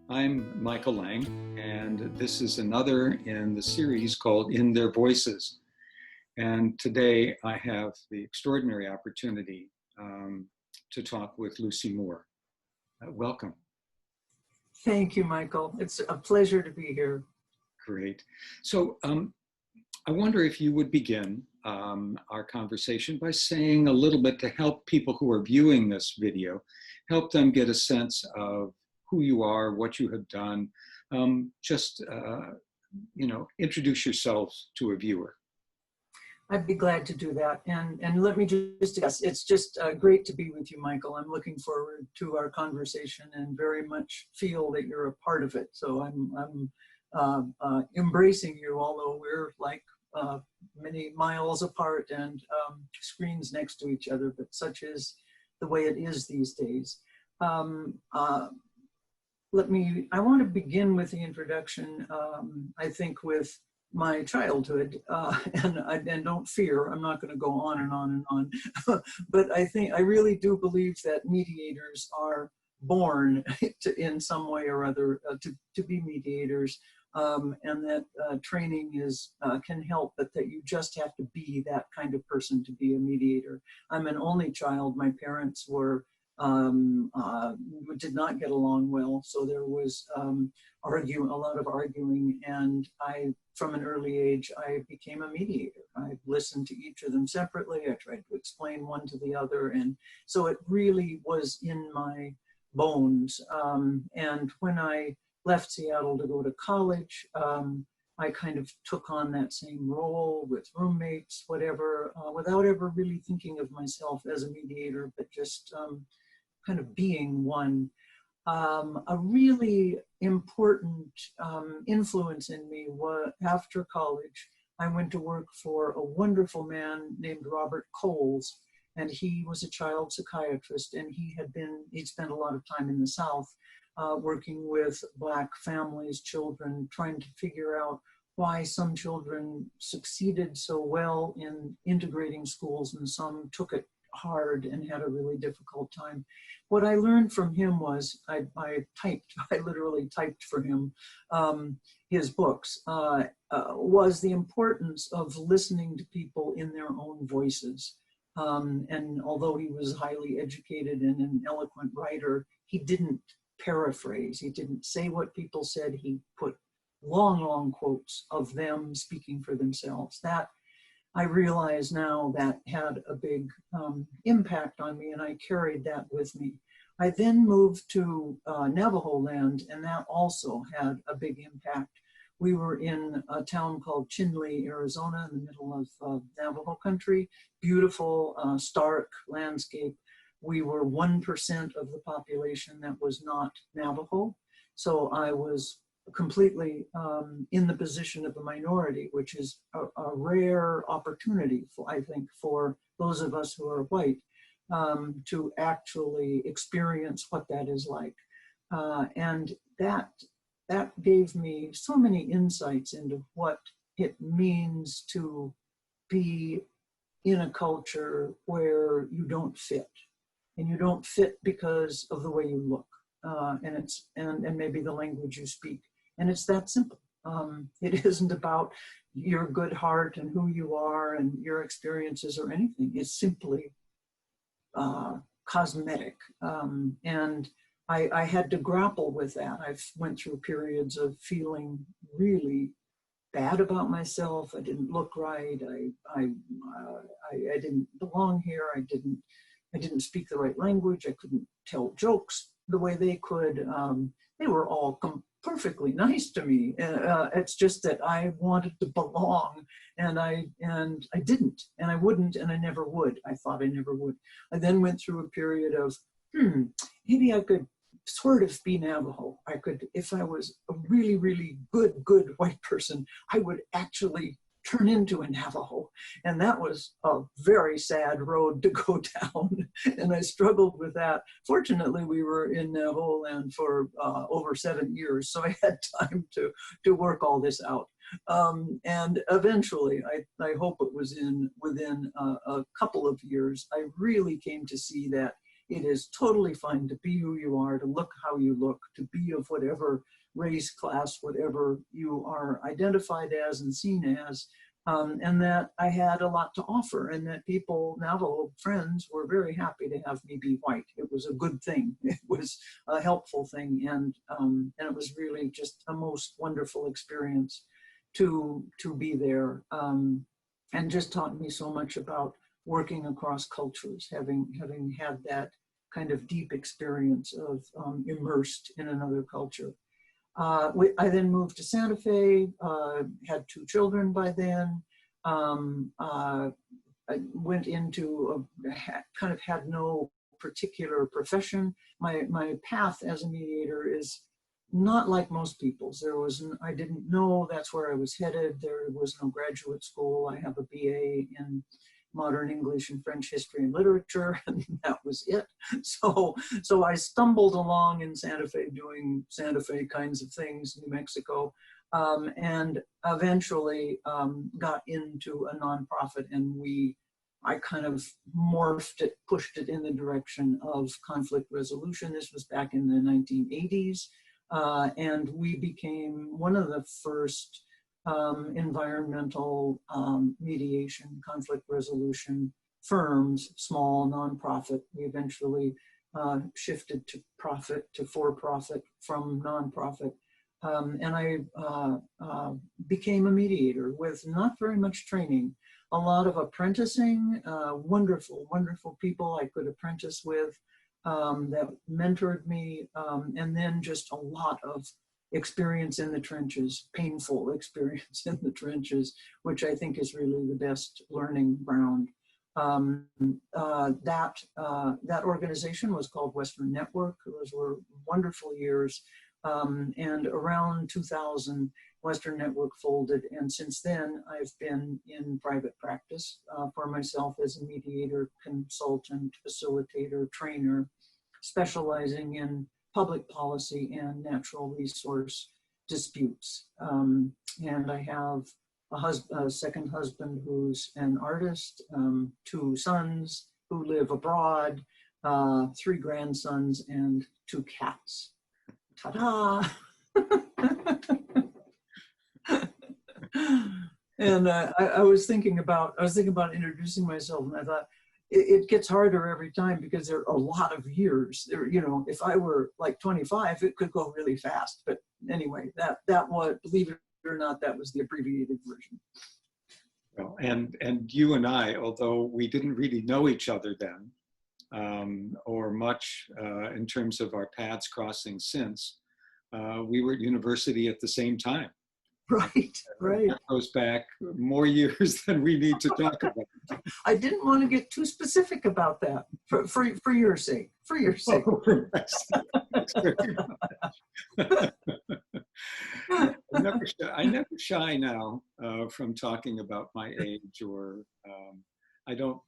I'm Michael Lang, and this is another in the series called In Their Voices. And today I have the extraordinary opportunity to talk with Lucy Moore. Welcome. Thank you, Michael. It's a pleasure to be here. Great. So I wonder if you would begin our conversation by saying a little bit to help people who are viewing this video, help them get a sense of who you are, what you have done. Introduce yourselves to a viewer. I'd be glad to do that. And let me just discuss. It's just great to be with you, Michael. I'm looking forward to our conversation and very much feel that you're a part of it. So I'm embracing you, although we're like many miles apart and screens next to each other, but such is the way it is these days. I want to begin with the introduction, I think with my childhood, and don't fear, I'm not going to go on and on and on, but I really do believe that mediators are born in some way or other to be mediators, and that training can help, but that you just have to be that kind of person to be a mediator. I'm an only child. My parents did not get along well, so there was a lot of arguing, and from an early age, I became a mediator. I listened to each of them separately. I tried to explain one to the other, and so it really was in my bones. And when I left Seattle to go to college, I kind of took on that same role with roommates, whatever, without ever really thinking of myself as a mediator, but just kind of being one. A really important influence in me was after college, I went to work for a wonderful man named Robert Coles, and he was a child psychiatrist, and he'd spent a lot of time in the South working with Black families, children, trying to figure out why some children succeeded so well in integrating schools and some took it hard and had a really difficult time. What I learned from him was I literally typed for him his books, was the importance of listening to people in their own voices. And although he was highly educated and an eloquent writer, he didn't paraphrase. He didn't say what people said. He put long, long quotes of them speaking for themselves. That I realize now that had a big impact on me, and I carried that with me. I then moved to Navajo land, and that also had a big impact. We were in a town called Chinle, Arizona, in the middle of Navajo Country. Beautiful, stark landscape. We were 1% of the population that was not Navajo. So I was completely in the position of a minority, which is a rare opportunity, I think, for those of us who are white to actually experience what that is like. And that gave me so many insights into what it means to be in a culture where you don't fit. And you don't fit because of the way you look. And maybe the language you speak. And it's that simple. It isn't about your good heart and who you are and your experiences or anything. It's simply cosmetic. And I had to grapple with that. I went through periods of feeling really bad about myself. I didn't look right. I didn't belong here. I didn't speak the right language. I couldn't tell jokes the way they could. They were all perfectly nice to me. It's just that I wanted to belong, and I didn't, and I wouldn't, and I never would. I thought I never would. I then went through a period of, maybe I could sort of be Navajo. I could, if I was a really, really good white person, I would actually turn into a Navajo. And that was a very sad road to go down. And I struggled with that. Fortunately, we were in Navajo land for over 7 years. So I had time to work all this out. And eventually, I hope it was within a couple of years, I really came to see that It is totally fine to be who you are, to look how you look, to be of whatever race, class, whatever you are identified as and seen as. And that I had a lot to offer, and that people, Navajo friends, were very happy to have me be white. It was a good thing. It was a helpful thing, and it was really just a most wonderful experience to be there, and just taught me so much about working across cultures, having had that kind of deep experience of immersed in another culture. I then moved to Santa Fe, had 2 children by then. I went into kind of had no particular profession. My path as a mediator is not like most people's. I didn't know that's where I was headed. There was no graduate school. I have a BA in modern English and French history and literature, and that was it. So I stumbled along in Santa Fe doing Santa Fe kinds of things, New Mexico, and eventually got into a nonprofit, and I kind of morphed it, pushed it in the direction of conflict resolution. This was back in the 1980s, and we became one of the first environmental mediation, conflict resolution firms, small nonprofit. We eventually shifted to for-profit from nonprofit. And I became a mediator with not very much training, a lot of apprenticing, wonderful, wonderful people I could apprentice with that mentored me, and then just a lot of experience in the trenches, painful experience in the trenches, which I think is really the best learning ground. That organization was called Western Network. Those were wonderful years. And around 2000, Western Network folded. And since then, I've been in private practice for myself as a mediator, consultant, facilitator, trainer, specializing in public policy and natural resource disputes. And I have a second husband who's an artist, 2 sons who live abroad, 3 grandsons, and 2 cats. Ta-da! And I was thinking about introducing myself, and I thought, it gets harder every time because there are a lot of years. If I were like 25, it could go really fast. But anyway, that was, believe it or not, that was the abbreviated version. Well, and you and I, although we didn't really know each other then, or much in terms of our paths crossing since, we were at university at the same time. Right. That goes back more years than we need to talk about. I didn't want to get too specific about that for your sake. For your sake. I never shy now from talking about my age, or I don't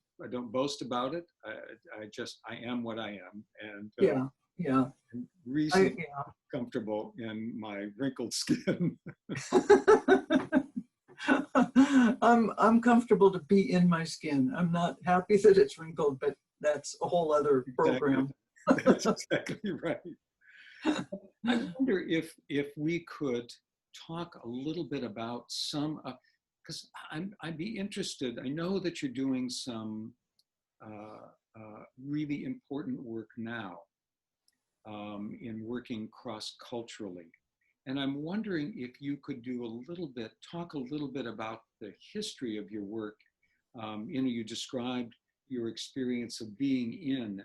boast about it. I am what I am, and yeah. I'm reasonably comfortable in my wrinkled skin. I'm comfortable to be in my skin. I'm not happy that it's wrinkled, but that's a whole other program. That's exactly right. I wonder if we could talk a little bit about some, because I'd be interested. I know that you're doing some really important work now in working cross-culturally. And I'm wondering if you could talk a little bit about the history of your work. You described your experience of being in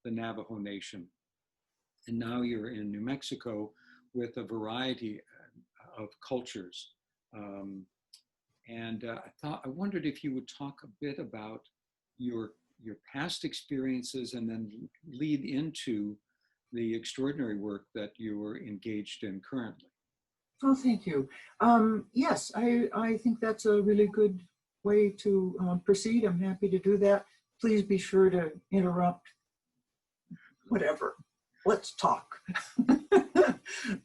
the Navajo Nation. And now you're in New Mexico with a variety of cultures. I wondered if you would talk a bit about your past experiences and then lead into the extraordinary work that you are engaged in currently. Oh, thank you. Yes, I think that's a really good way to proceed. I'm happy to do that. Please be sure to interrupt. Whatever. Let's talk.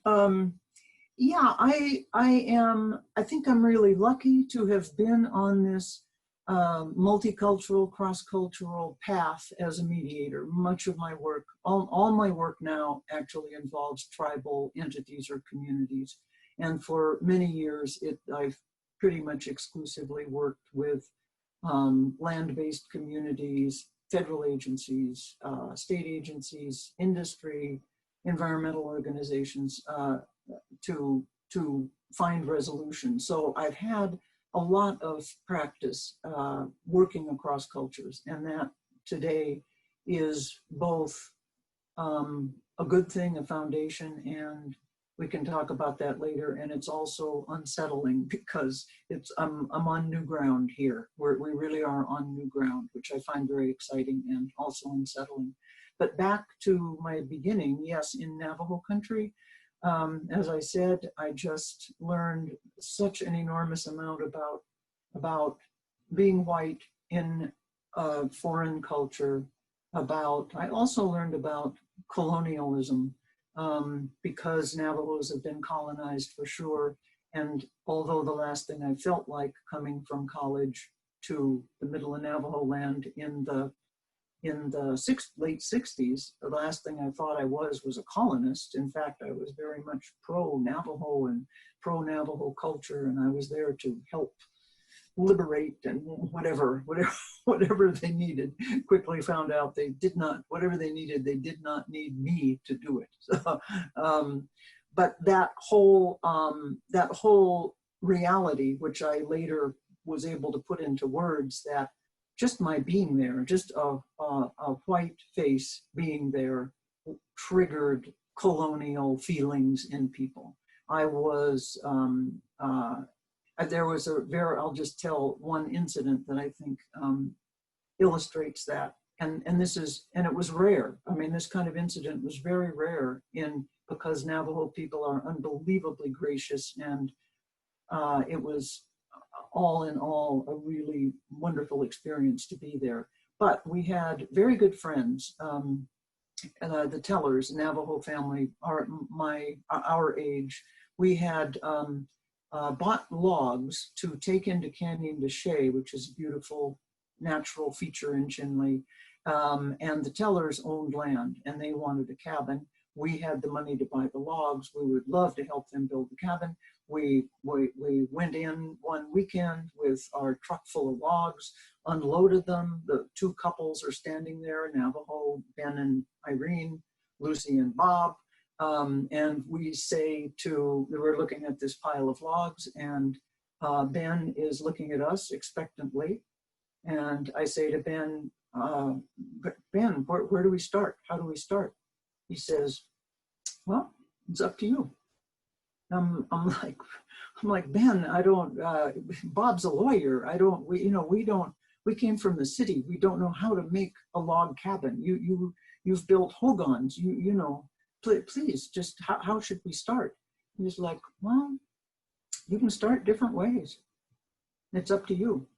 I think I'm really lucky to have been on this multicultural, cross-cultural path as a mediator. Much of my work, all my work now actually involves tribal entities or communities. And for many years, I've pretty much exclusively worked with land-based communities, federal agencies, state agencies, industry, environmental organizations to find resolution. So I've had a lot of practice working across cultures, and that today is both a good thing, a foundation, and we can talk about that later. And it's also unsettling because I'm on new ground here. We really are on new ground, which I find very exciting and also unsettling. But back to my beginning, yes, in Navajo Country, as I said, I just learned such an enormous amount about being white in a foreign culture. I also learned about colonialism because Navajos have been colonized for sure. And although the last thing I felt like coming from college to the middle of Navajo land in the late 60s, the last thing I thought I was a colonist. In fact, I was very much pro-Navajo and pro-Navajo culture, and I was there to help liberate and whatever they needed. Quickly found out whatever they needed, they did not need me to do it. So, but that whole reality, which I later was able to put into words, that just my being there, just a white face being there, triggered colonial feelings in people. I'll just tell one incident that I think illustrates that. And it was rare. I mean, this kind of incident was very rare because Navajo people are unbelievably gracious, and it was all in all a really wonderful experience to be there. But we had very good friends, the Tellers, Navajo family, our age. We had bought logs to take into Canyon de Chelly, which is a beautiful natural feature in Chinle. And the Tellers owned land and they wanted a cabin. We had the money to buy the logs. We would love to help them build the cabin. We went in one weekend with our truck full of logs, unloaded them. The two couples are standing there, Navajo, Ben and Irene, Lucy and Bob. And we we're looking at this pile of logs, and Ben is looking at us expectantly. And I say to Ben, Ben, where do we start? How do we start? He says, well, it's up to you. I'm like, Ben, I don't, Bob's a lawyer. We came from the city. We don't know how to make a log cabin. You've built hogans, please, just how should we start? He's like, well, you can start different ways. It's up to you.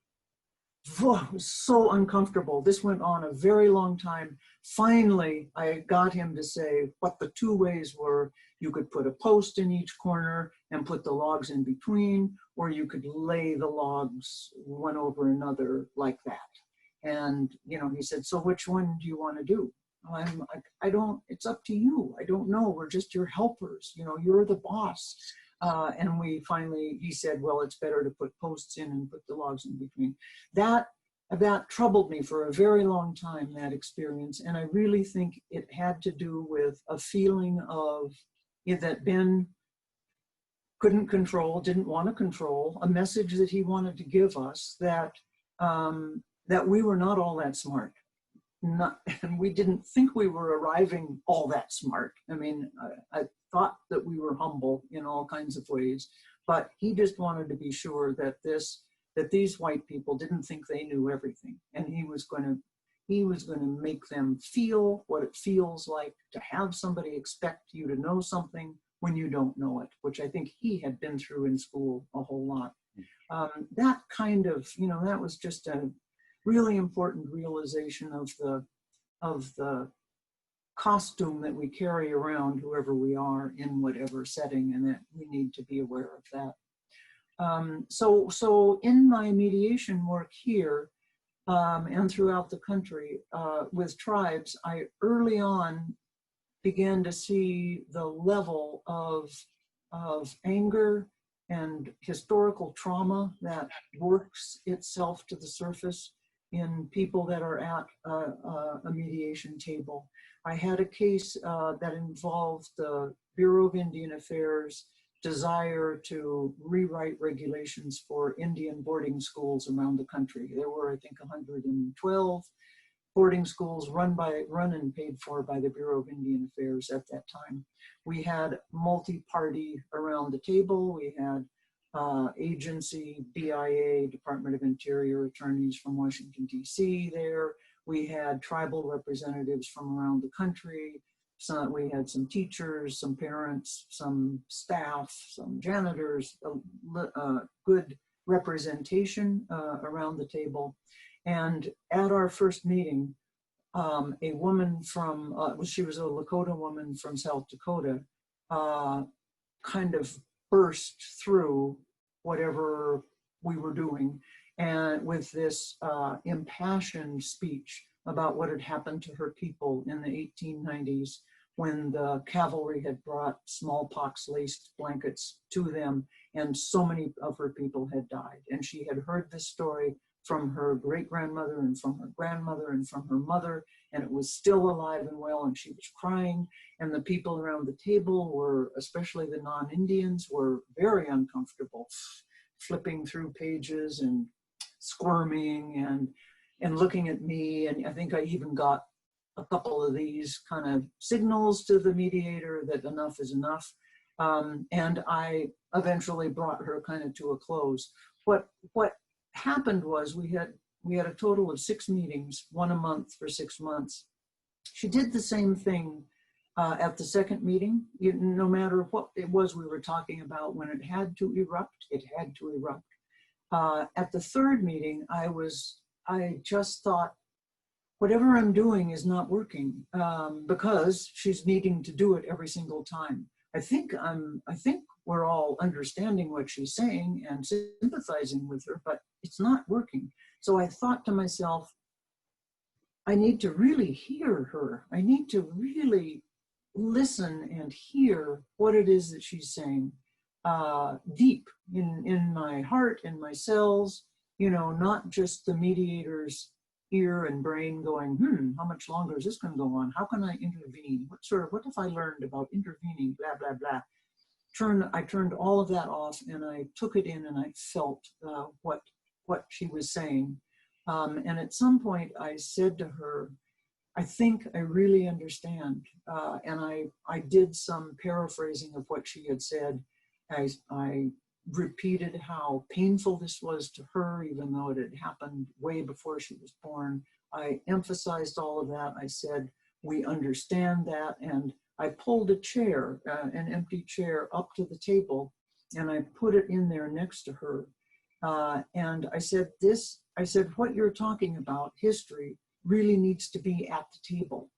Oh, it was so uncomfortable. This went on a very long time. Finally, I got him to say what the two ways were. You could put a post in each corner and put the logs in between, or you could lay the logs one over another like that. And, he said, so which one do you want to do? It's up to you. I don't know. We're just your helpers. You're the boss. And he said, well, it's better to put posts in and put the logs in between. That troubled me for a very long time, that experience. And I really think it had to do with a feeling that Ben didn't want to control, a message that he wanted to give us that we were not all that smart. And we didn't think we were arriving all that smart. I mean, I thought that we were humble in all kinds of ways, but he just wanted to be sure that these white people didn't think they knew everything, and he was going to make them feel what it feels like to have somebody expect you to know something when you don't know it, which I think he had been through in school a whole lot. That kind of, that was just a really important realization of the costume that we carry around, whoever we are in whatever setting, and that we need to be aware of that. So in my mediation work here and throughout the country with tribes, I early on began to see the level of anger and historical trauma that works itself to the surface in people that are at a mediation table. I had a case that involved the Bureau of Indian Affairs' desire to rewrite regulations for Indian boarding schools around the country. There were, I think, 112 boarding schools run and paid for by the Bureau of Indian Affairs at that time. We had multi-party around the table. We had agency, BIA, Department of Interior attorneys from Washington, D.C. there. We had tribal representatives from around the country. So we had some teachers, some parents, some staff, some janitors, good representation around the table. And at our first meeting, a woman from, she was a Lakota woman from South Dakota, kind of burst through whatever we were doing and with this impassioned speech about what had happened to her people in the 1890s when the cavalry had brought smallpox-laced blankets to them and so many of her people had died. And she had heard this story from her great-grandmother and from her grandmother and from her mother, and it was still alive and well, and she was crying. And the people around the table were, especially the non-Indians, were very uncomfortable, flipping through pages and squirming and looking at me. And I think I even got a couple of these kind of signals to the mediator that enough is enough. And I eventually brought her kind of to a close. What happened was we had a total of 6 meetings, 1 a month for 6 months. She did the same thing at the second meeting. No matter what it was we were talking about, when it had to erupt, it had to erupt. At the third meeting, I just thought, whatever I'm doing is not working because she's needing to do it every single time. I think we're all understanding what she's saying and sympathizing with her, but it's not working. So I thought to myself, I need to really hear her. I need to really listen and hear what it is that she's saying deep in my heart, in my cells, not just the mediator's ear and brain going, how much longer is this going to go on? How can I intervene? What have I learned about intervening, blah, blah, blah. I turned all of that off and I took it in and I felt what she was saying. And at some point I said to her, I think I really understand. And I did some paraphrasing of what she had said. I repeated how painful this was to her, even though it had happened way before she was born. I emphasized all of that. I said, we understand that. And I pulled a chair, an empty chair, up to the table, and I put it in there next to her. And I said, what you're talking about, history, really needs to be at the table.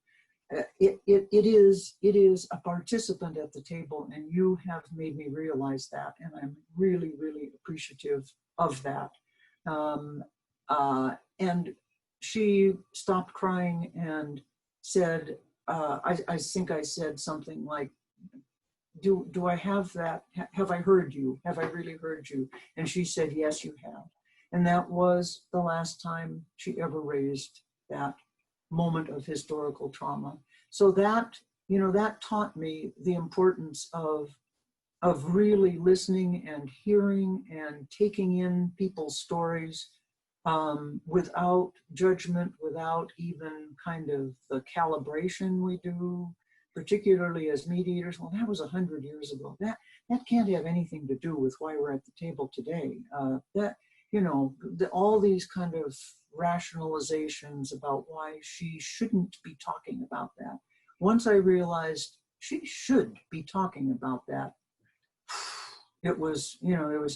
It is a participant at the table, and you have made me realize that, and I'm really, really appreciative of that. And she stopped crying and said, I think I said something like, do I have that? Have I heard you? Have I really heard you? And she said, yes, you have. And that was the last time she ever raised that moment of historical trauma. So that, that taught me the importance of really listening and hearing and taking in people's stories without judgment, without even kind of the calibration we do, particularly as mediators. Well, that was 100 years ago. That can't have anything to do with why we're at the table today. All these kind of rationalizations about why she shouldn't be talking about that. Once I realized she should be talking about that, it was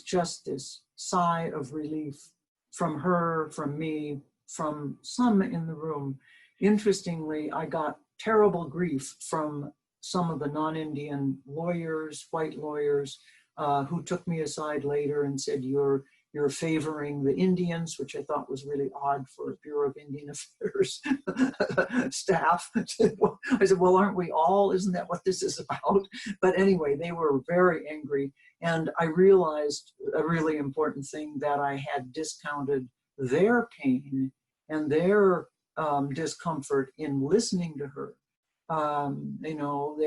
just this sigh of relief from her, from me, from some in the room. Interestingly, I got terrible grief from some of the non-Indian lawyers, white lawyers. who took me aside later and said, you're favoring the Indians, which I thought was really odd for a Bureau of Indian Affairs staff. I said, well, aren't we all? Isn't that what this is about? But anyway, they were very angry. And I realized a really important thing, that I had discounted their pain and their discomfort in listening to her. You know,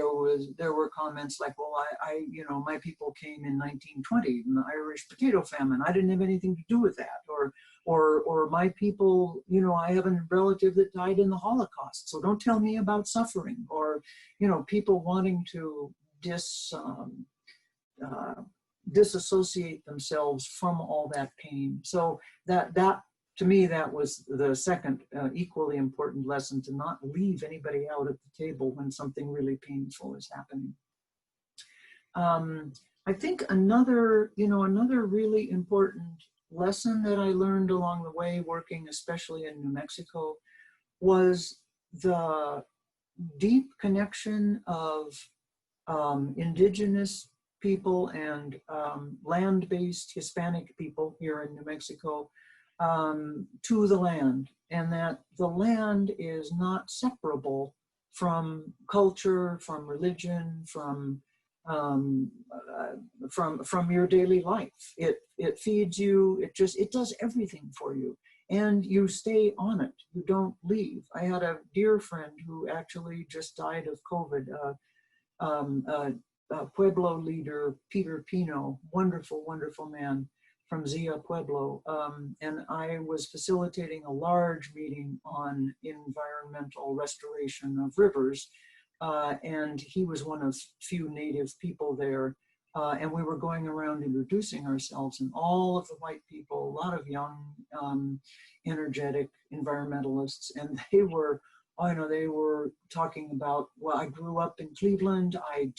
there were comments like, well, you know, my people came in 1920 in the Irish potato famine. I didn't have anything to do with that. Or my people, you know, I have a relative that died in the Holocaust, so don't tell me about suffering. Or, you know, people wanting to disassociate themselves from all that pain. So that to me, that was the second equally important lesson, to not leave anybody out at the table when something really painful is happening. I think another really important lesson that I learned along the way, working especially in New Mexico, was the deep connection of indigenous people and land-based Hispanic people here in New Mexico to the land, and that the land is not separable from culture, from religion, from your daily life. It feeds you. It does everything for you, and you stay on it. You don't leave. I had a dear friend who actually just died of COVID. Pueblo leader Peterpino, wonderful, wonderful man from Zia Pueblo, and I was facilitating a large meeting on environmental restoration of rivers, and he was one of few native people there, and we were going around introducing ourselves, and all of the white people, a lot of young, energetic environmentalists, and they were talking about, well, I grew up in Cleveland, I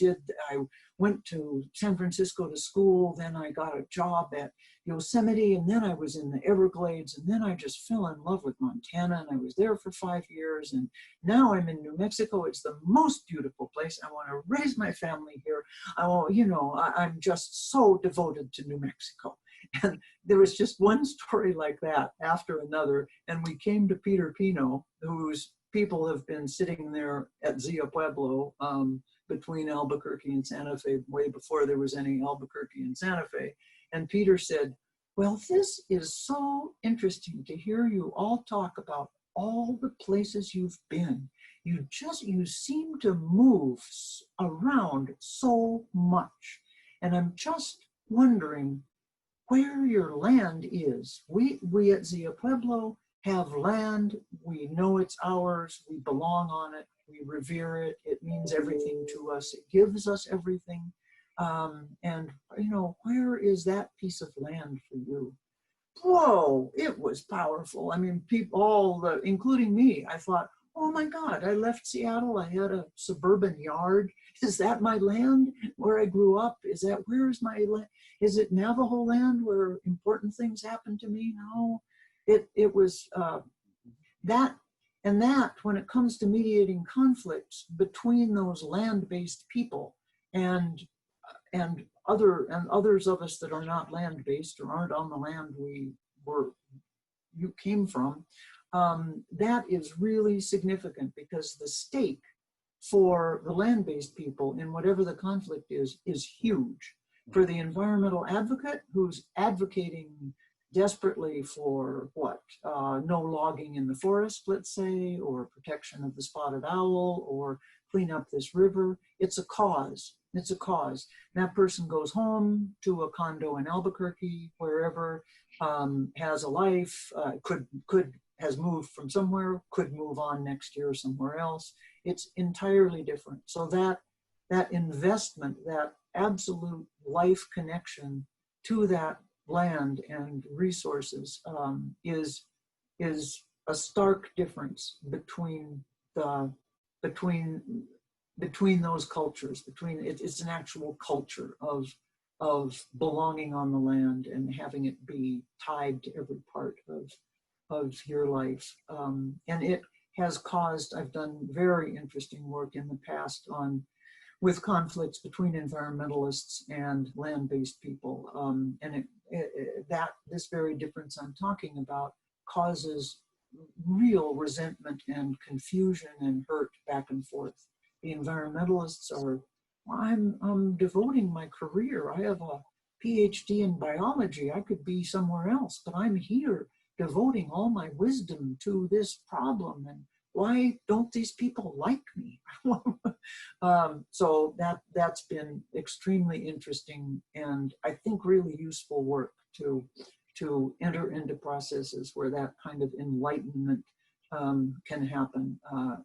went to San Francisco to school, then I got a job at Yosemite, and then I was in the Everglades, and then I just fell in love with Montana, and I was there for 5 years, and now I'm in New Mexico. It's the most beautiful place. I want to raise my family here. I'm just so devoted to New Mexico. And there was just one story like that after another, and we came to Peterpino, whose people have been sitting there at Zia Pueblo between Albuquerque and Santa Fe, way before there was any Albuquerque and Santa Fe. And Peter said, well, this is so interesting to hear you all talk about all the places you've been. You seem to move around so much. And I'm just wondering where your land is. We at Zia Pueblo have land. We know it's ours. We belong on it. We revere it. It means everything to us. It gives us everything. And where is that piece of land for you? Whoa, it was powerful. I mean, people, including me, I thought, oh my God, I left Seattle. I had a suburban yard. Is that my land where I grew up? Where's my land? Is it Navajo land where important things happen to me? No, it was that. And that, when it comes to mediating conflicts between those land-based people and others of us that are not land-based or aren't on the land you came from, that is really significant, because the stake for the land-based people in whatever the conflict is huge. For the environmental advocate who's advocating desperately for no logging in the forest, let's say, or protection of the spotted owl, or clean up this river, it's a cause. It's a cause. That person goes home to a condo in Albuquerque, wherever, has a life, has moved from somewhere, could move on next year somewhere else. It's entirely different. So that investment, that absolute life connection to that land and resources is a stark difference between those cultures. It's an actual culture of belonging on the land and having it be tied to every part of your life. And it has caused, I've done very interesting work in the past on with conflicts between environmentalists and land-based people. And this very difference I'm talking about causes real resentment and confusion and hurt back and forth. The environmentalists are, I'm devoting my career. I have a PhD in biology. I could be somewhere else, but I'm here devoting all my wisdom to this problem. And why don't these people like me? So that's been extremely interesting and I think really useful work to enter into processes where that kind of enlightenment can happen,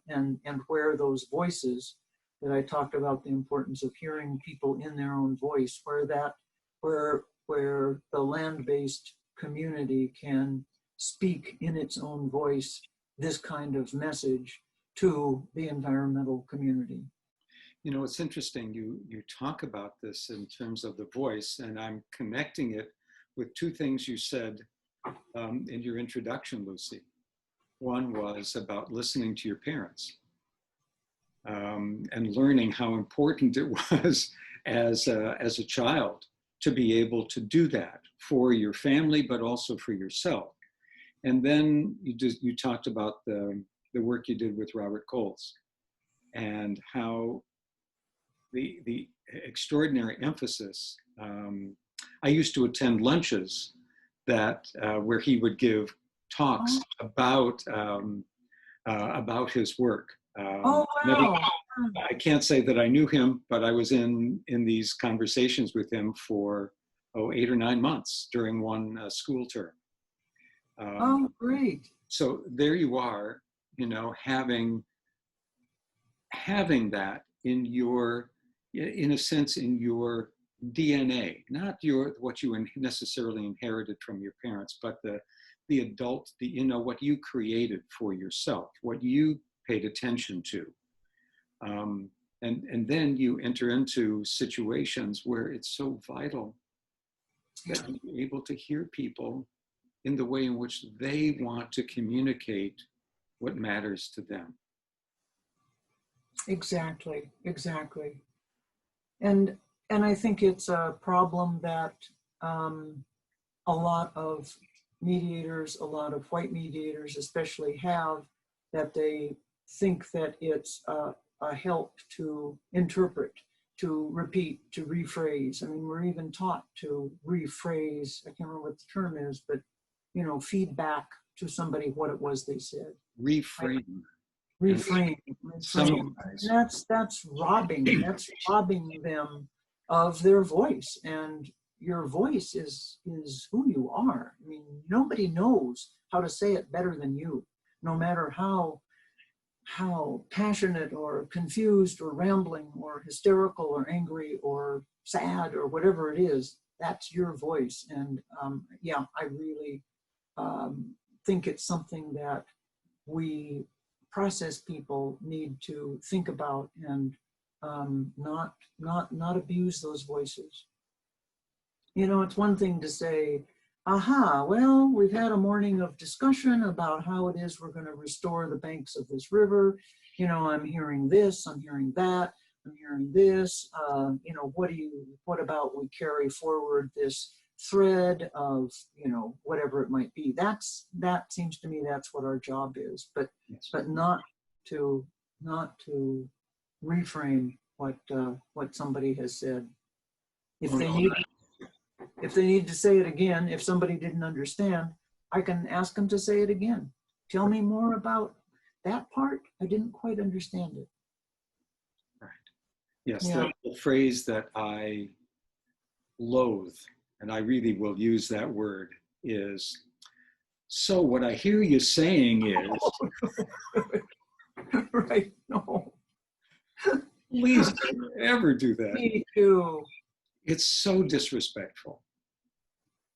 and where those voices that I talked about, the importance of hearing people in their own voice, where the land-based community can speak in its own voice this kind of message to the environmental community. You know, it's interesting, you talk about this in terms of the voice, and I'm connecting it with two things you said in your introduction, Lucy. One was about listening to your parents and learning how important it was as a child to be able to do that for your family, but also for yourself. And then you talked about the work you did with Robert Coles and how the extraordinary emphasis. I used to attend lunches that where he would give talks about his work. Oh, wow. I can't say that I knew him, but I was in these conversations with him for 8 or 9 months during one school term. Oh, great. So there you are, you know, having that in a sense, in your DNA, not what you necessarily inherited from your parents, but the adult, what you created for yourself, what you paid attention to. And then you enter into situations where it's so vital that you're able to hear people in the way in which they want to communicate what matters to them. Exactly. And I think it's a problem that a lot of mediators, a lot of white mediators especially have, that they think that it's a help to interpret, to repeat, to rephrase. I mean, we're even taught to rephrase, I can't remember what the term is, but, you know, feedback to somebody what it was they said. Reframe. Reframe. That's robbing them of their voice. And your voice is who you are. I mean, nobody knows how to say it better than you, no matter how passionate or confused or rambling or hysterical or angry or sad or whatever it is. That's your voice. And yeah, I really think it's something that we process people need to think about and not abuse those voices. You know, it's one thing to say, aha, well, we've had a morning of discussion about how it is we're going to restore the banks of this river. You know, I'm hearing this, I'm hearing that, I'm hearing this. You know, what about we carry forward this thread of, you know, whatever it might be. That seems to me that's what our job is, but Yes. but not to reframe what somebody has said. If they need to say it again, if somebody didn't understand, I can ask them to say it again. Tell me more about that part. I didn't quite understand it. Right. Yes, Yeah. the phrase that I loathe, and I really will use that word, is, so what I hear you saying is... Right, no. Please don't ever do that. Me too. It's so disrespectful.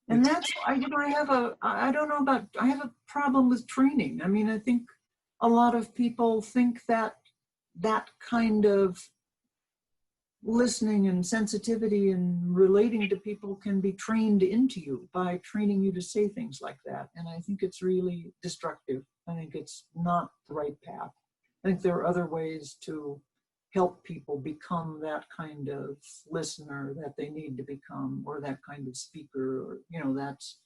And that's, I have a problem with training. I mean, I think a lot of people think that that kind of listening and sensitivity and relating to people can be trained into you by training you to say things like that. And I think it's really destructive. I think it's not the right path. I think there are other ways to help people become that kind of listener that they need to become, or that kind of speaker, or, you know, that's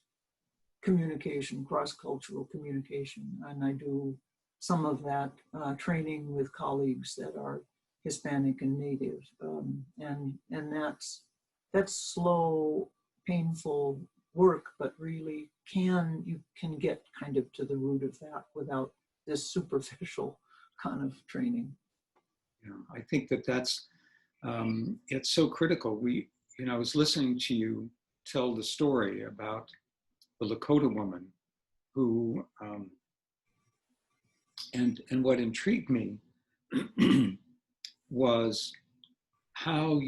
communication, cross-cultural communication. And I do some of that training with colleagues that are Hispanic and Native. And that's slow, painful work, but really you can get kind of to the root of that without this superficial kind of training. Yeah, I think that's it's so critical. I was listening to you tell the story about the Lakota woman who, and what intrigued me was how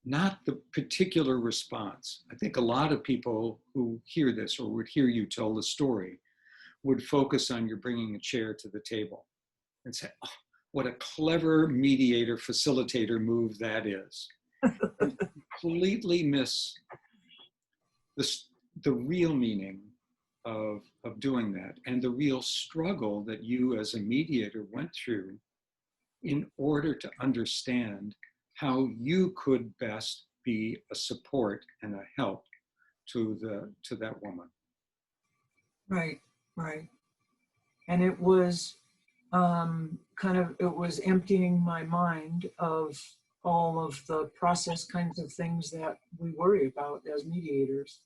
not the particular response. I think a lot of people who hear this or would hear you tell the story would focus on you bringing a chair to the table and say, oh, what a clever mediator, facilitator move that is. And completely miss the real meaning of doing that, and the real struggle that you as a mediator went through in order to understand how you could best be a support and a help to that woman. Right, right. And it was it was emptying my mind of all of the process kinds of things that we worry about as mediators,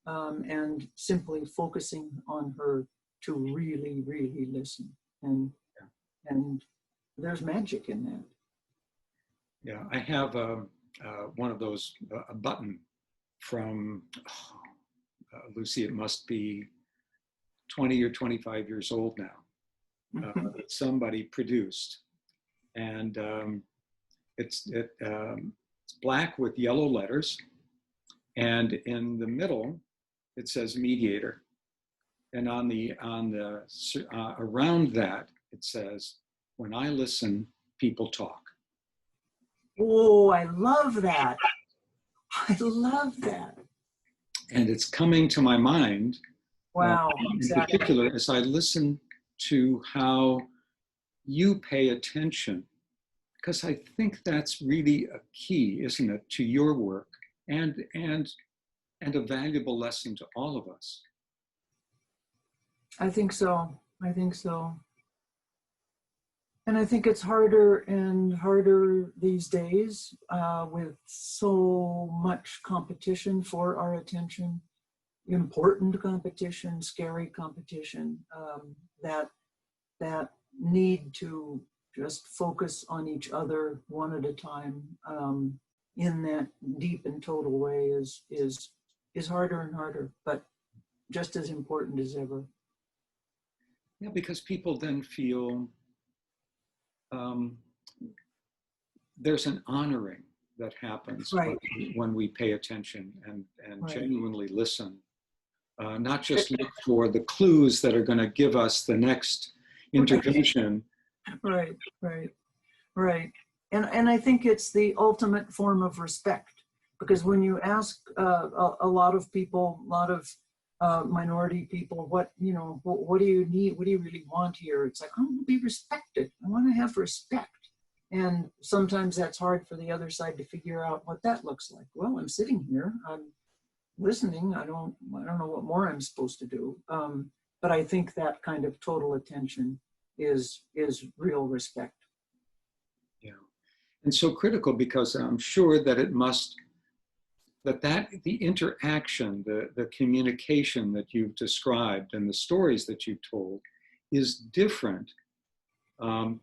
and simply focusing on her to really, really listen. And there's magic in that. Yeah, I have one of those, a button from, Lucy, it must be 20 or 25 years old now, that somebody produced. And it's black with yellow letters. And in the middle, it says mediator. And on the around that, it says, when I listen, people talk. Oh, I love that. I love that. And it's coming to my mind, wow, in exactly. particular, as I listen to how you pay attention, because I think that's really a key, isn't it, to your work, and a valuable lesson to all of us. I think so. I think so. And I think it's harder and harder these days, with so much competition for our attention, important competition, scary competition, that need to just focus on each other one at a time, in that deep and total way is harder and harder, but just as important as ever. Yeah, because people then feel there's an honoring that happens, right, when we pay attention and right, genuinely listen, not just look for the clues that are going to give us the next intervention. right, right, right. And I think it's the ultimate form of respect, because when you ask a lot of people, a lot of minority people, what do you need? What do you really want here? It's like, I want to be respected. I want to have respect. And sometimes that's hard for the other side to figure out what that looks like. Well, I'm sitting here, I'm listening. I don't know what more I'm supposed to do. But I think that kind of total attention is real respect. Yeah, and so critical, because I'm sure that the interaction, the communication that you've described and the stories that you told is different.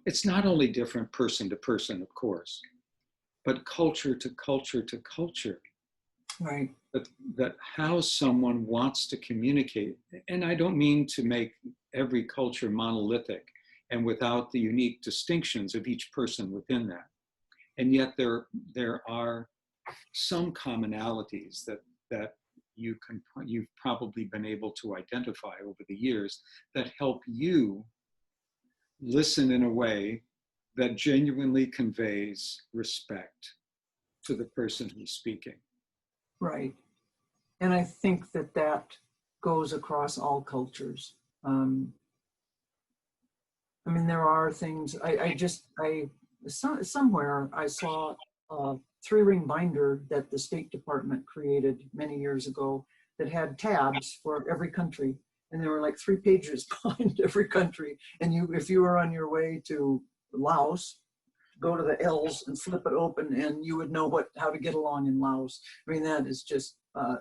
It's not only different person to person, of course, but culture to culture to culture. Right. That how someone wants to communicate, and I don't mean to make every culture monolithic and without the unique distinctions of each person within that. And yet there are some commonalities that you've probably been able to identify over the years that help you listen in a way that genuinely conveys respect to the person who's speaking. Right. And I think that goes across all cultures. I mean, there are things, I somewhere I saw a 3-ring binder that the State Department created many years ago that had tabs for every country. And there were like 3 pages behind every country. And if you were on your way to Laos, go to the L's and flip it open, and you would know how to get along in Laos. I mean, that is just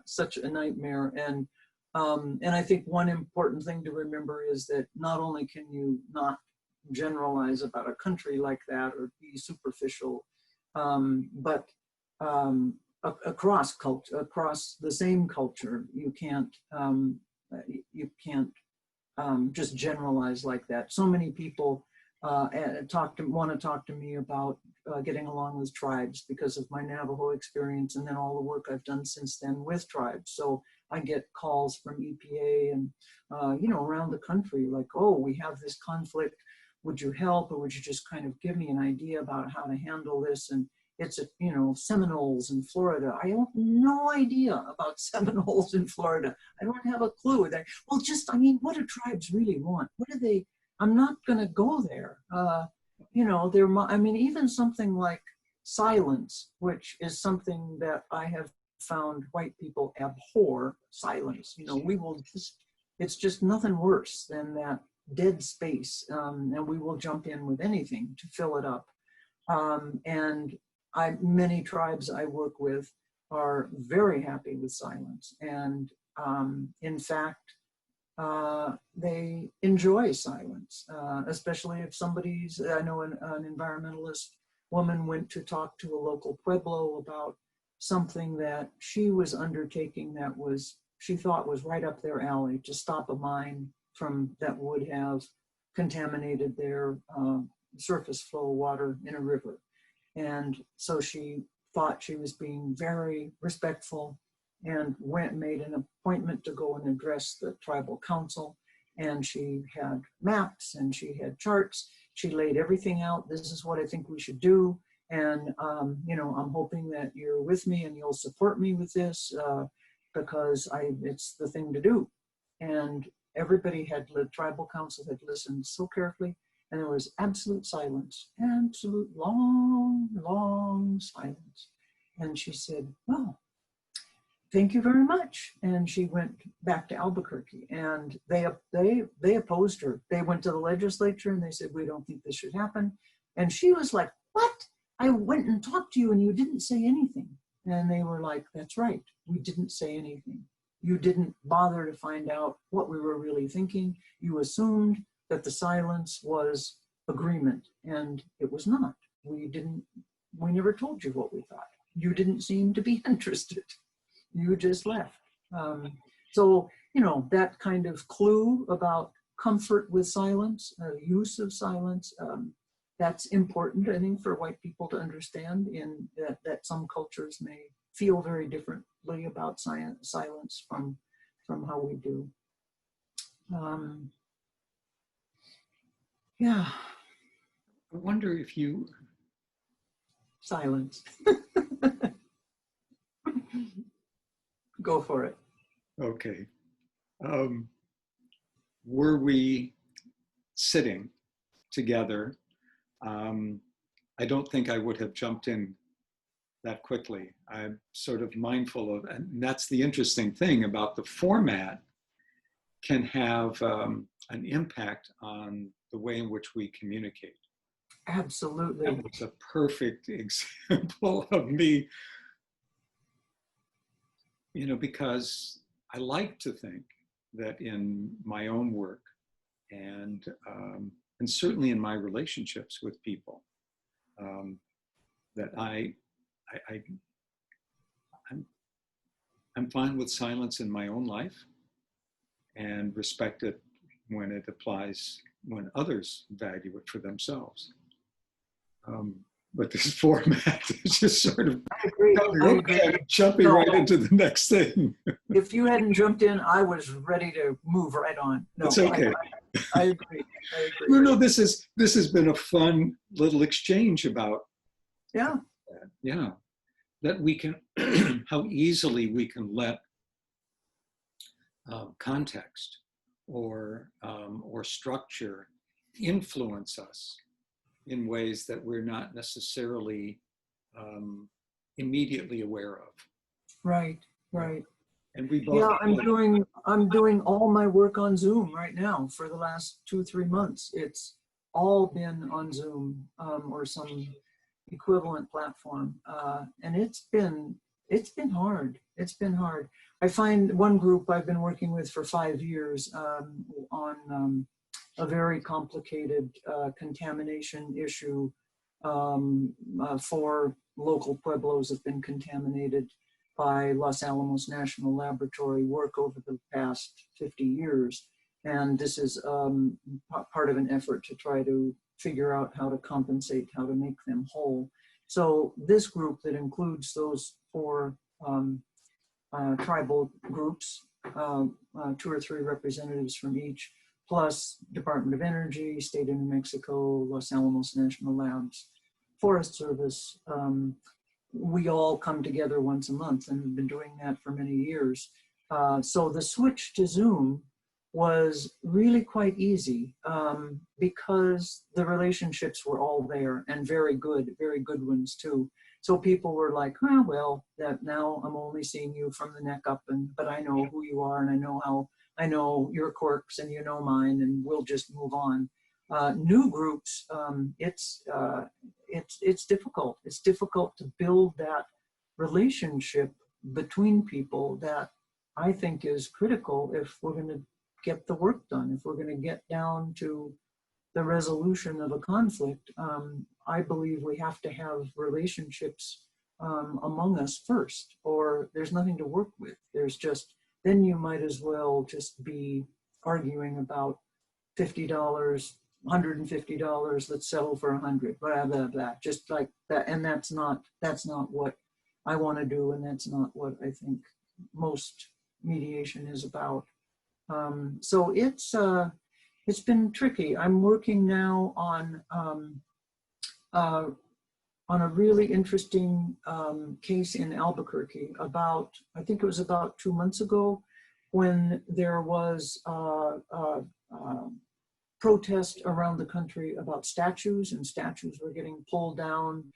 such a nightmare. And I think one important thing to remember is that not only can you not generalize about a country like that or be superficial, but across culture, across the same culture, you can't just generalize like that. So many people want to talk to me about getting along with tribes because of my Navajo experience, and then all the work I've done since then with tribes. So I get calls from EPA and around the country, like, oh, we have this conflict. Would you help, or would you just kind of give me an idea about how to handle this? And it's Seminoles in Florida. I have no idea about Seminoles in Florida. I don't have a clue. What do tribes really want? What do they? I'm not going to go there. Even something like silence, which is something that I have found white people abhor. Silence. It's just nothing worse than that dead space, and we will jump in with anything to fill it up. Many tribes I work with are very happy with silence, and in fact, they enjoy silence, especially if I know an environmentalist woman went to talk to a local Pueblo about something that she was undertaking that she thought was right up their alley, to stop a mine that would have contaminated their surface flow water in a river. And so she thought she was being very respectful and made an appointment to go and address the tribal council. And she had maps and she had charts. She laid everything out. This is what I think we should do. And, I'm hoping that you're with me and you'll support me with this because it's the thing to do. And the tribal council had listened so carefully, and there was absolute silence, absolute long silence. And she said, well, thank you very much. And she went back to Albuquerque, and they opposed her. They went to the legislature and they said, we don't think this should happen. And she was like, what? I went and talked to you and you didn't say anything. And they were like, that's right. We didn't say anything. You didn't bother to find out what we were really thinking. You assumed that the silence was agreement, and it was not. We never told you what we thought. You didn't seem to be interested. You just left. So that kind of clue about comfort with silence, use of silence, that's important, I think, for white people to understand, in that some cultures may feel very differently about silence from how we do. Yeah. I wonder if you... Silence. Go for it. Okay. Were we sitting together, I don't think I would have jumped in that quickly. I'm sort of mindful of, and that's the interesting thing about the format, can have an impact on the way in which we communicate. Absolutely. That was a perfect example of me, because I like to think that in my own work and certainly in my relationships with people, that I'm fine with silence in my own life and respect it when it applies, when others value it for themselves. But this format is just sort of jumping right into the next thing. If you hadn't jumped in, I was ready to move right on. No, it's okay. I agree. No, this has been a fun little exchange about that. Yeah, that we can, how easily we can let context or structure influence us in ways that we're not necessarily immediately aware of. Right, right. And we both. Yeah, I'm doing all my work on Zoom right now for the last 2-3 months. It's all been on Zoom or some equivalent platform, and it's been hard. It's been hard. I find one group I've been working with for 5 years on a very complicated contamination issue. 4 local pueblos have been contaminated by Los Alamos National Laboratory work over the past 50 years. And this is part of an effort to try to figure out how to compensate, how to make them whole. So this group that includes those 4 tribal groups, 2 or 3 representatives from each, plus Department of Energy, State of New Mexico, Los Alamos National Labs, Forest Service, we all come together once a month and have been doing that for many years. So the switch to Zoom was really quite easy because the relationships were all there and very good ones too. So people were like, oh, well, that now I'm only seeing you from the neck up, but I know who you are and I know your quirks and you know mine, and we'll just move on. New groups, it's difficult. It's difficult to build that relationship between people that I think is critical if we're going to get the work done, if we're going to get down to the resolution of a conflict. I believe we have to have relationships among us first, or there's nothing to work with. Then you might as well just be arguing about $50, $150, let's settle for 100, blah, blah, blah, just like that. And that's not what I want to do. And that's not what I think most mediation is about. So it's been tricky. I'm working now on a really interesting case in Albuquerque I think it was about 2 months ago, when there was protest around the country about statues, and statues were getting pulled down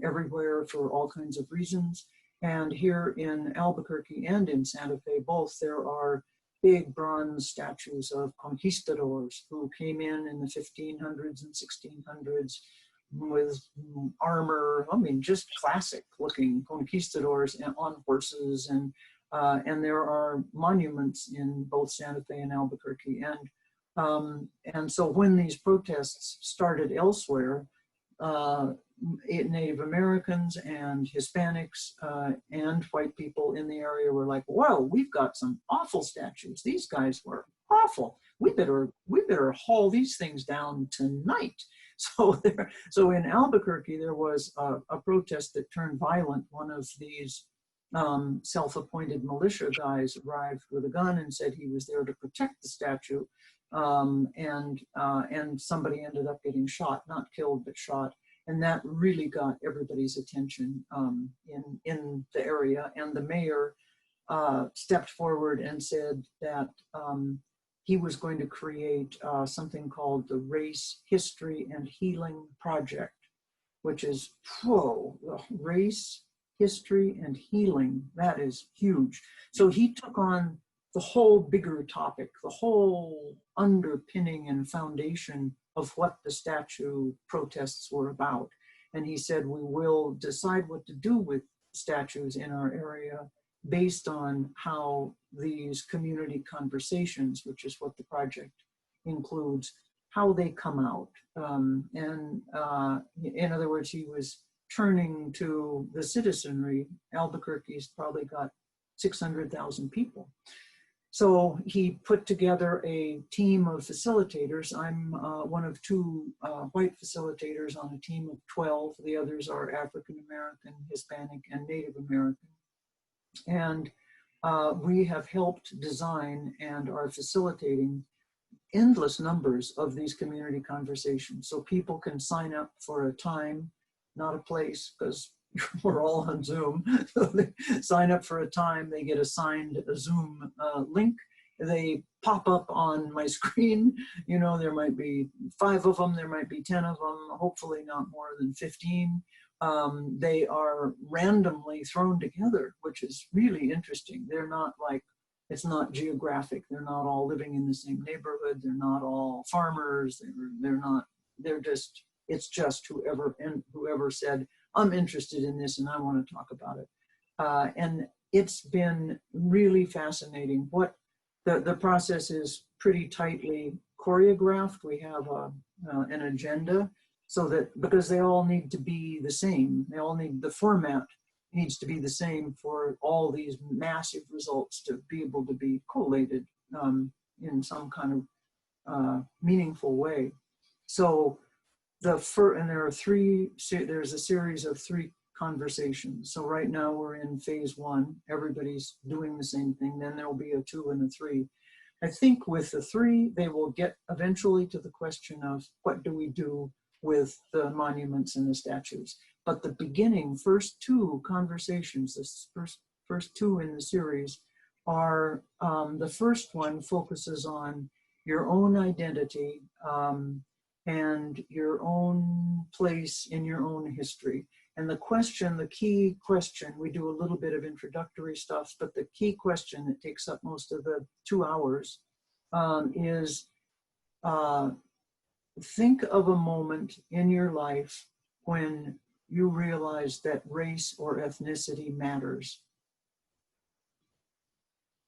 everywhere for all kinds of reasons. And here in Albuquerque and in Santa Fe both, there are big bronze statues of conquistadors who came in the 1500s and 1600s with armor. I mean, just classic looking conquistadors on horses. And there are monuments in both Santa Fe and Albuquerque. And so when these protests started elsewhere, Native Americans and Hispanics and white people in the area were like, whoa, we've got some awful statues. These guys were awful. We better haul these things down tonight. So in Albuquerque, there was a protest that turned violent. One of these self-appointed militia guys arrived with a gun and said he was there to protect the statue. And somebody ended up getting shot, not killed, but shot. And that really got everybody's attention in the area. And the mayor stepped forward and said that he was going to create something called the Race, History, and Healing Project, which is, whoa, race, history, and healing. That is huge. So he took on the whole bigger topic, the whole underpinning and foundation of what the statue protests were about. And he said, we will decide what to do with statues in our area based on how these community conversations, which is what the project includes, how they come out. In other words, he was turning to the citizenry. Albuquerque's probably got 600,000 people. So he put together a team of facilitators. I'm one of 2 white facilitators on a team of 12. The others are African American, Hispanic, and Native American. And we have helped design and are facilitating endless numbers of these community conversations. So people can sign up for a time, not a place, because we're all on Zoom. So they sign up for a time, they get assigned a Zoom link, they pop up on my screen. You know, there might be 5 of them, there might be 10 of them, hopefully not more than 15. They are randomly thrown together, which is really interesting. They're not like, it's not geographic. They're not all living in the same neighborhood. They're not all farmers. They're not, they're just, it's just whoever said, I'm interested in this and I want to talk about it. And it's been really fascinating. What the process is pretty tightly choreographed. We have an agenda, so that, because they all need to be the same, they all need, the format needs to be the same for all these massive results to be able to be collated in some kind of meaningful way. So and there's a series of 3 conversations. So right now we're in phase 1. Everybody's doing the same thing. Then there'll be a 2 and a 3. I think with the 3, they will get eventually to the question of what do we do with the monuments and the statues. But the beginning, first 2 conversations, the first 2 in the series are, the first one focuses on your own identity and your own place in your own history. And the question, the key question, we do a little bit of introductory stuff, but the key question that takes up most of the 2 hours is think of a moment in your life when you realized that race or ethnicity matters.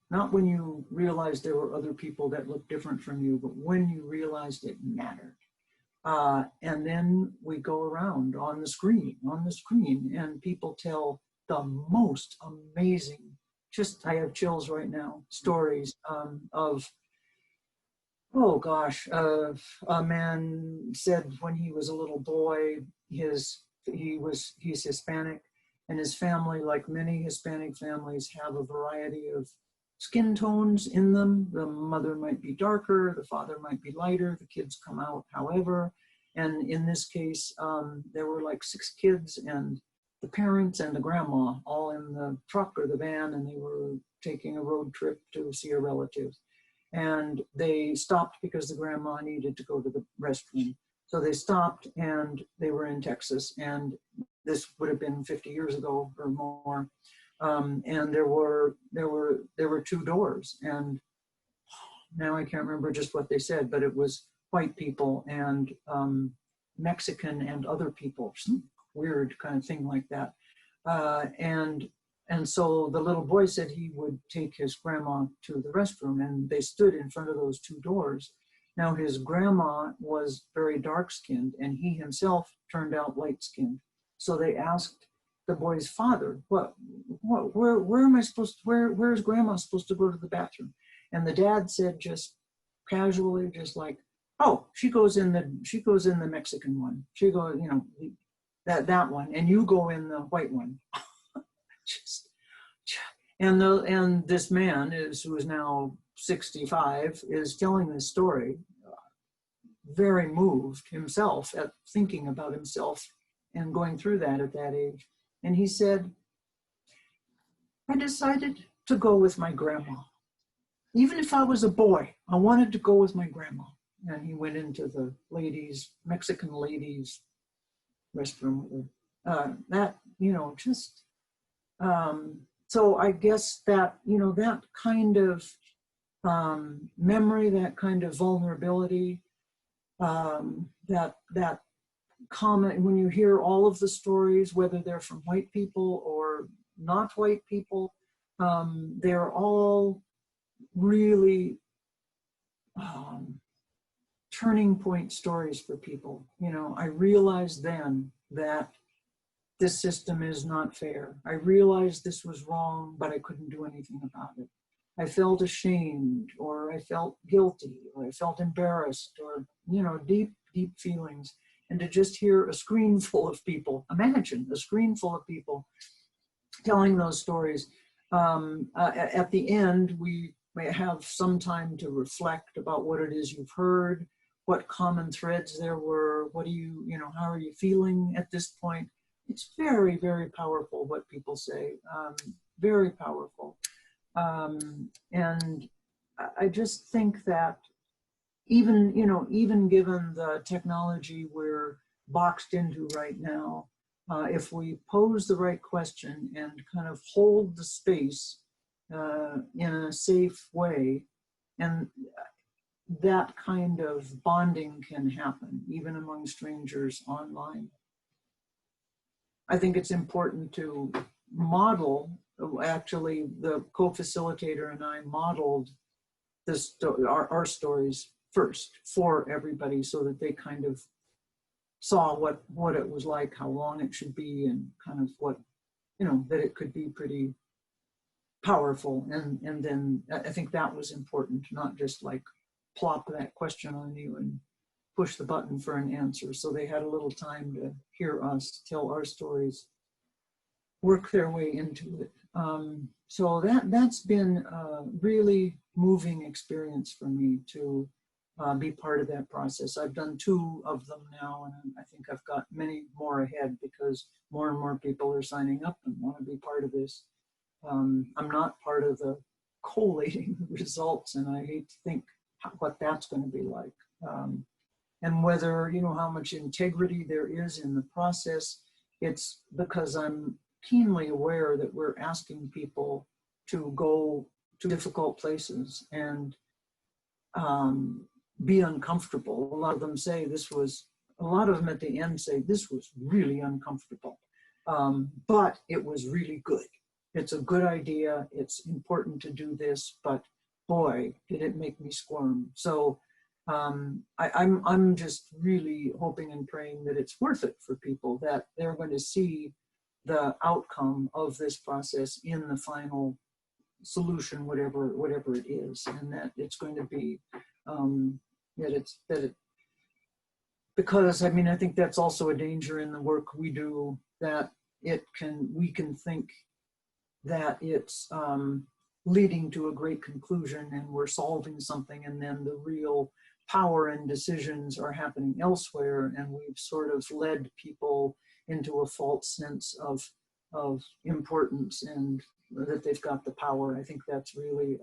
Not when you realized there were other people that looked different from you, but when you realized it mattered. And then we go around on the screen, and people tell the most amazing, just, I have chills right now, stories of, oh gosh, a man said when he was a little boy, he's Hispanic, and his family, like many Hispanic families, have a variety of skin tones in them. The mother might be darker, the father might be lighter, the kids come out however. And in this case, there were like 6 kids and the parents and the grandma all in the truck or the van, and they were taking a road trip to see a relative. And they stopped because the grandma needed to go to the restroom. So they stopped, and they were in Texas, and this would have been 50 years ago or more. And there were 2 doors, and now I can't remember just what they said, but it was white people and Mexican and other people, some weird kind of thing like that. And so the little boy said he would take his grandma to the restroom, and they stood in front of those 2 doors. Now his grandma was very dark-skinned, and he himself turned out light-skinned. So they asked the boy's father, where am I supposed to, where is grandma supposed to go to the bathroom? And the dad said just casually, just like, oh, she goes in the Mexican one. She goes, you know, that one, and you go in the white one. And this man who is now 65 is telling this story, very moved himself at thinking about himself and going through that at that age. And he said, I decided to go with my grandma. Even if I was a boy, I wanted to go with my grandma. And he went into the Mexican ladies' restroom. That, you know, just, so I guess that, you know, that kind of memory, that kind of vulnerability, that comment, when you hear all of the stories, whether they're from white people or not white people, they're all really turning point stories for people. You know, I realized then that this system is not fair. I realized this was wrong, but I couldn't do anything about it. I felt ashamed, or I felt guilty, or I felt embarrassed, or, you know, deep, deep feelings. And to just hear a screen full of people, imagine a screen full of people telling those stories. At the end, we may have some time to reflect about what it is you've heard, what common threads there were, what do you know, how are you feeling at this point? It's very, very powerful what people say, very powerful. And I just think that even, you know, even given the technology we're boxed into right now, if we pose the right question and kind of hold the space in a safe way, and that kind of bonding can happen even among strangers online. I think it's important to model, actually the co-facilitator and I modeled this, our stories first for everybody so that they kind of saw what it was like, how long it should be, and kind of what, you know, that it could be pretty powerful. And then I think that was important, not just like plop that question on you and push the button for an answer. So they had a little time to hear us tell our stories, work their way into it. So that's been a really moving experience for me to be part of that process. I've done 2 of them now, and I think I've got many more ahead because more and more people are signing up and want to be part of this. I'm not part of the collating results, and I hate to think what that's going to be like. And whether, you know, how much integrity there is in the process. It's because I'm keenly aware that we're asking people to go to difficult places and be uncomfortable. A lot of them say a lot of them at the end say this was really uncomfortable, but it was really good. It's a good idea. It's important to do this, but boy, did it make me squirm. So I'm just really hoping and praying that it's worth it for people, that they're going to see the outcome of this process in the final solution, whatever it is, and that it's going to be because I mean, I think that's also a danger in the work we do, that we can think that it's leading to a great conclusion and we're solving something, and then the real power and decisions are happening elsewhere, and we've sort of led people into a false sense of importance and that they've got the power. I think that's really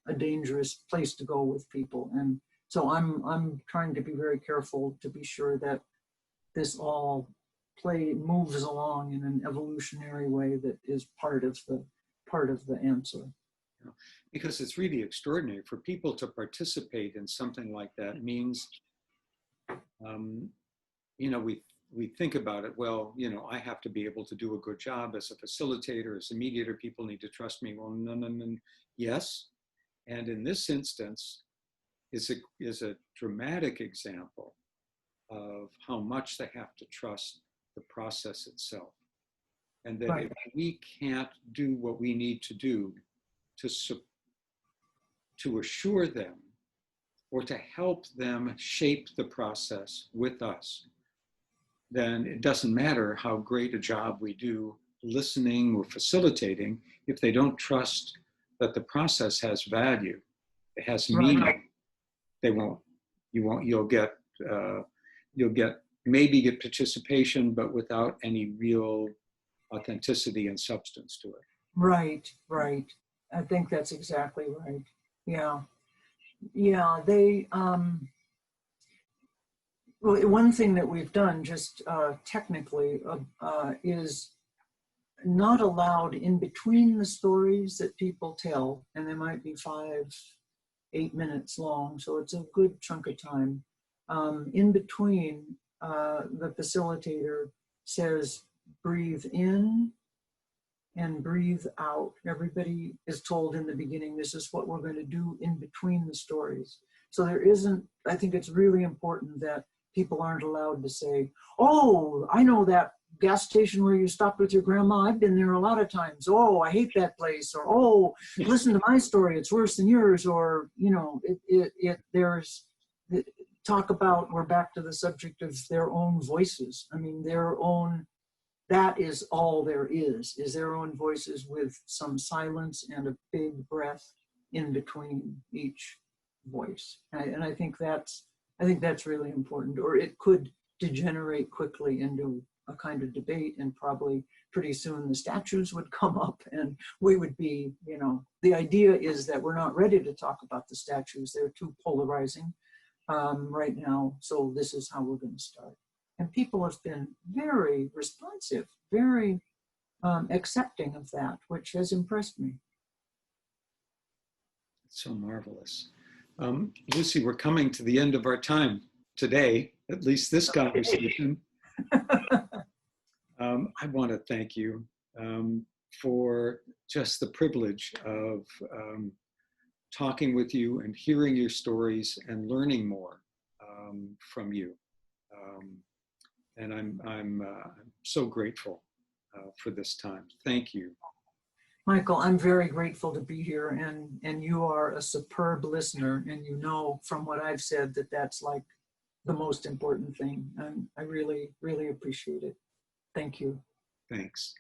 a dangerous place to go with people. And so I'm trying to be very careful to be sure that this all moves along in an evolutionary way that is part of the answer. Because it's really extraordinary for people to participate in something like that. Means, you know, we think about it, well, you know, I have to be able to do a good job as a facilitator, as a mediator, people need to trust me. Well, no. Yes. And in this instance is a dramatic example of how much they have to trust the process itself. And that if we can't do what we need to do to assure them or to help them shape the process with us, then it doesn't matter how great a job we do listening or facilitating. If they don't trust that the process has value, it has meaning, you'll maybe get participation, but without any real authenticity and substance to it. Right. I think that's exactly right. Yeah. Well, one thing that we've done just technically is not allowed in between the stories that people tell, and they might be 5-8 minutes long, so it's a good chunk of time. In between, the facilitator says, breathe in and breathe out. Everybody is told in the beginning, this is what we're going to do in between the stories. So I think it's really important that people aren't allowed to say, oh, I know that gas station where you stopped with your grandma. I've been there a lot of times. Oh, I hate that place. Or, oh, listen to my story. It's worse than yours. Or, you know, we're back to the subject of their own voices. I mean, that is all there is their own voices with some silence and a big breath in between each voice. And I think that's really important, or it could degenerate quickly into a kind of debate and probably pretty soon the statues would come up and we would be, the idea is that we're not ready to talk about the statues. They're too polarizing right now. So this is how we're going to start. And people have been very responsive, very accepting of that, which has impressed me. It's so marvelous. Lucy, we're coming to the end of our time today, at least this conversation. I want to thank you for just the privilege of talking with you and hearing your stories and learning more from you. And I'm so grateful for this time. Thank you. Michael, I'm very grateful to be here, and you are a superb listener, and from what I've said that that's like the most important thing. And I really, really appreciate it. Thank you. Thanks.